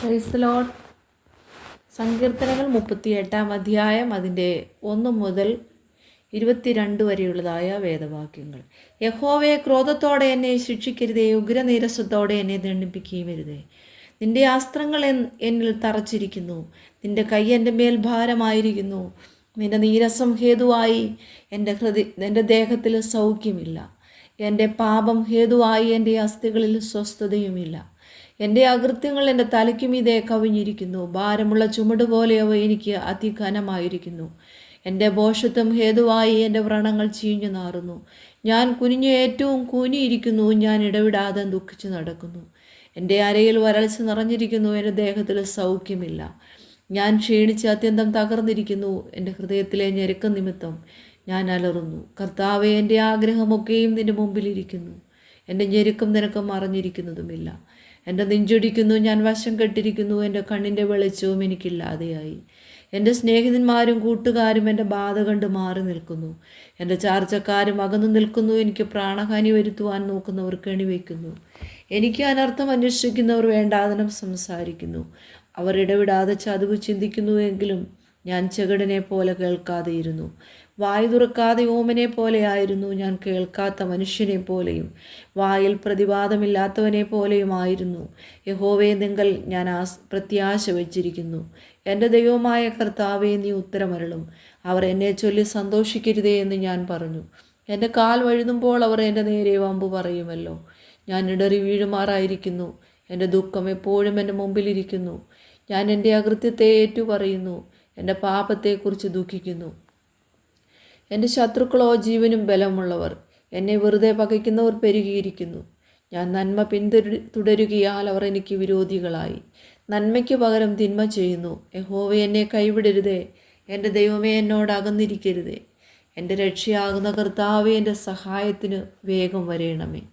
Praise Lord. സങ്കീർത്തനങ്ങൾ 38 അധ്യായം അതിൻ്റെ 1 മുതൽ 22 വരെയുള്ളതായ വേദവാക്യങ്ങൾ. യഹോവയെ, ക്രോധത്തോടെ എന്നെ ശിക്ഷിക്കരുതേ, ഉഗ്രനീരസത്തോടെ എന്നെ ദണ്ഡിപ്പിക്കുകയും വരുതേ. നിന്റെ അസ്ത്രങ്ങൾ എന്നിൽ തറച്ചിരിക്കുന്നു, നിന്റെ കൈ എൻ്റെ മേൽ ഭാരമായിരിക്കുന്നു. നിന്റെ നീരസം ഹേതുവായി എൻ്റെ ദേഹത്തിൽ സൗഖ്യമില്ല. എൻ്റെ പാപം ഹേതുവായി എൻ്റെ അസ്ഥികളിൽ സ്വസ്ഥതയുമില്ല. എൻ്റെ അകൃത്യങ്ങൾ എൻ്റെ തലയ്ക്കുമീതെ കവിഞ്ഞിരിക്കുന്നു, ഭാരമുള്ള ചുമട് പോലെ അവ എനിക്ക് അതിഘനമായിരിക്കുന്നു. എൻ്റെ ഭോഷത്വം ഹേതുവായി എൻ്റെ വ്രണങ്ങൾ ചീഞ്ഞു നാറുന്നു. ഞാൻ കുനിഞ്ഞു ഏറ്റവും കൂനിയിരിക്കുന്നു, ഞാൻ ഇടവിടാതെ ദുഃഖിച്ചു നടക്കുന്നു. എൻ്റെ അരയിൽ വരൾച്ച നിറഞ്ഞിരിക്കുന്നു, എൻ്റെ ദേഹത്തിൽ സൗഖ്യമില്ല. ഞാൻ ക്ഷീണിച്ച് അത്യന്തം തകർന്നിരിക്കുന്നു, എൻ്റെ ഹൃദയത്തിലെ ഞെരുക്കം നിമിത്തം ഞാൻ അലറുന്നു. കർത്താവേ, എൻ്റെ ആഗ്രഹമൊക്കെയും നിൻ്റെ മുമ്പിലിരിക്കുന്നു, എൻ്റെ ഞെരുക്കം നിനക്ക് മറഞ്ഞിരിക്കുന്നതുമില്ല. എൻ്റെ നെഞ്ചൊടിക്കുന്നു, ഞാൻ വശം കെട്ടിരിക്കുന്നു, എൻ്റെ കണ്ണിൻ്റെ വെളിച്ചവും എനിക്കില്ലാതെയായി. എൻ്റെ സ്നേഹിതന്മാരും കൂട്ടുകാരും എൻ്റെ ബാധ കണ്ട് മാറി നിൽക്കുന്നു. എൻ്റെ ചാർച്ചക്കാരും അകന്നു നിൽക്കുന്നു. എനിക്ക് പ്രാണഹാനി വരുത്തുവാൻ നോക്കുന്നവർ കെണിവയ്ക്കുന്നു. എനിക്ക് അനർത്ഥം അന്വേഷിക്കുന്നവർ വേണ്ടാതനം സംസാരിക്കുന്നു. അവർ ഇടവിടാതെ ചതിവ് ചിന്തിക്കുന്നുവെങ്കിലും ഞാൻ ചെകിടനെ പോലെ കേൾക്കാതെയിരുന്നു. വായു തുറക്കാതെ ഓമനെ പോലെ ആയിരുന്നു. ഞാൻ കേൾക്കാത്ത മനുഷ്യനെ പോലെയും വായിൽ പ്രതിവാദമില്ലാത്തവനെ പോലെയുമായിരുന്നു. യഹോവേ, നിങ്ങൾ ഞാൻ പ്രത്യാശ വച്ചിരിക്കുന്നു. എൻ്റെ ദൈവമായ കർത്താവേ, നീ ഉത്തരമരുളും. അവർ എന്നെ ചൊല്ലി സന്തോഷിക്കരുതേ എന്ന് ഞാൻ പറഞ്ഞു. എൻ്റെ കാൽ വഴുതുമ്പോൾ അവർ എൻ്റെ നേരെ വമ്പു പറയുമല്ലോ. ഞാൻ ഇടറി വീഴുമാറായിരിക്കുന്നു. എൻ്റെ ദുഃഖം എപ്പോഴും എൻ്റെ മുമ്പിലിരിക്കുന്നു. ഞാൻ എൻ്റെ അകൃത്യത്തെ ഏറ്റുപറയുന്നു, എൻ്റെ പാപത്തെക്കുറിച്ച് ദുഃഖിക്കുന്നു. എൻ്റെ ശത്രുക്കളോ ജീവനും ബലമുള്ളവർ. എന്നെ വെറുതെ പകയ്ക്കുന്നവർ പെരുകിയിരിക്കുന്നു. ഞാൻ നന്മ തുടരുകയാൽ അവർ എനിക്ക് വിരോധികളായി. നന്മയ്ക്ക് പകരം തിന്മ ചെയ്യുന്നു. യഹോവേ, എന്നെ കൈവിടരുതേ. എൻ്റെ ദൈവമേ, എന്നോട് അകന്നിരിക്കരുതേ. എൻ്റെ രക്ഷയാകുന്ന കർത്താവേ, എൻ്റെ സഹായത്തിന് വേഗം വരേണമേ.